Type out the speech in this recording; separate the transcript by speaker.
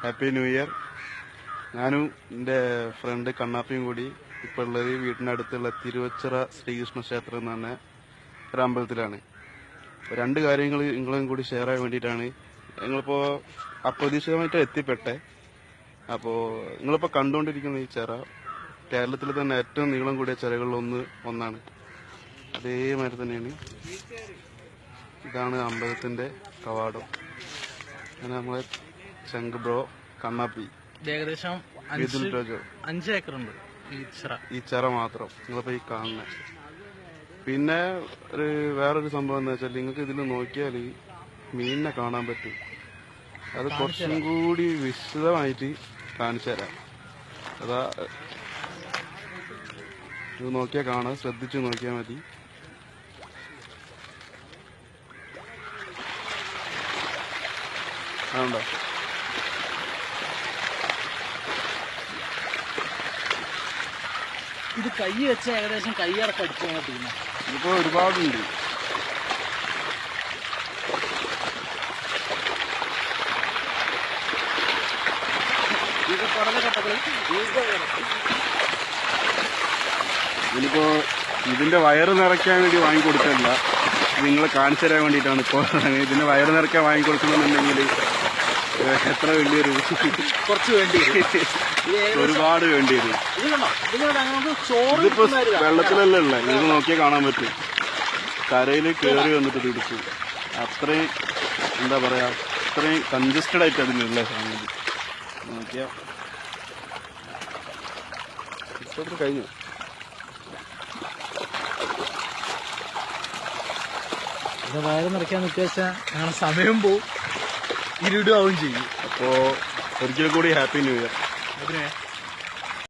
Speaker 1: Happy new year. ഞാനും എൻ്റെ front കണ്ണാപ്പിയും കൂടി ഇപ്പോൾ ഉള്ളത് വീടിനടുത്തുള്ള തിരുവച്ചിറ ശ്രീകൃഷ്ണ ക്ഷേത്രം എന്ന് പറഞ്ഞ ഒരു അമ്പലത്തിലാണ്. രണ്ട് കാര്യങ്ങൾ നിങ്ങളും കൂടി ഷെയർ ചെയ്യാൻ വേണ്ടിയിട്ടാണ്. ഞങ്ങളിപ്പോൾ അപ്രതീക്ഷിതമായിട്ട് എത്തിപ്പെട്ടെ. അപ്പോൾ നിങ്ങളിപ്പോൾ കണ്ടുകൊണ്ടിരിക്കുന്ന ഈ ചിറ കേരളത്തിൽ തന്നെ ഏറ്റവും നീളം കൂടിയ ചിറകളിൽ ഒന്നാണ്. അതേമാതിരി തന്നെയാണ്. ഇതാണ് അമ്പലത്തിന്റെ കവാടം. അങ്ങനെ നമ്മളെ ചങ്ക് ബ്രോ കണ്ണാപ്പി
Speaker 2: ഏകദേശം 5 ഏക്കറുണ്ട്
Speaker 1: ഈ ചിറ മാത്രം നിങ്ങളിപ്പോ ഈ കാണുന്നത്. പിന്നെ വേറൊരു സംഭവം എന്താ വെച്ചാൽ നിങ്ങൾക്ക് ഇതിൽ നോക്കിയാൽ മീനിനെ കാണാൻ പറ്റും. അത് കുറച്ചും കൂടി വിശദമായിട്ട് കാണിച്ചു തരാം. അതാ ഇത് നോക്കിയാൽ കാണാം, ശ്രദ്ധിച്ചു നോക്കിയാൽ മതി. ആണ്ടോ
Speaker 2: ഇത് കൈ വെച്ച ഏകദേശം കൈയടക്കം അടിച്ചാൽ പറ്റുന്നു.
Speaker 1: ഇതിപ്പോ ഒരുപാടുണ്ട്. ഇതിലിപ്പോ ഇതിന്റെ വയറ് നിറയ്ക്കാൻ വേണ്ടി വാങ്ങിക്കൊടുക്കല്ല, നിങ്ങളെ കാണിച്ചു തരാൻ വേണ്ടിയിട്ടാണ്. ഇപ്പോൾ ഇതിന്റെ വയറ് നിറയ്ക്കാൻ വാങ്ങിക്കൊടുക്കണമെന്നുണ്ടെങ്കിൽ എത്ര വേണ്ടിവരും?
Speaker 2: കുറച്ച് വേണ്ടി
Speaker 1: ഒരുപാട് വേണ്ടിവരും. ഇതിപ്പോ വെള്ളത്തിലല്ല ഉള്ള, ഇത് നോക്കിയാൽ കാണാൻ പറ്റും. കരയിൽ കയറി വന്നിട്ട് പിടിച്ചു. അത്രയും എന്താ പറയാ, അത്രയും കൺജസ്റ്റഡ് ആയിട്ട് അതിനുള്ള സംഗതി നോക്കിയാ ഇപ്പൊ കഴിഞ്ഞു.
Speaker 2: വയറ് നിറയ്ക്കാൻ നിൽക്കാച്ചാൽ അങ്ങനെ സമയം പോവും, ഇരുടാവും ചെയ്യും.
Speaker 1: അപ്പോ ഒരിക്കൽ കൂടി ഹാപ്പി ന്യൂ ഇയർ.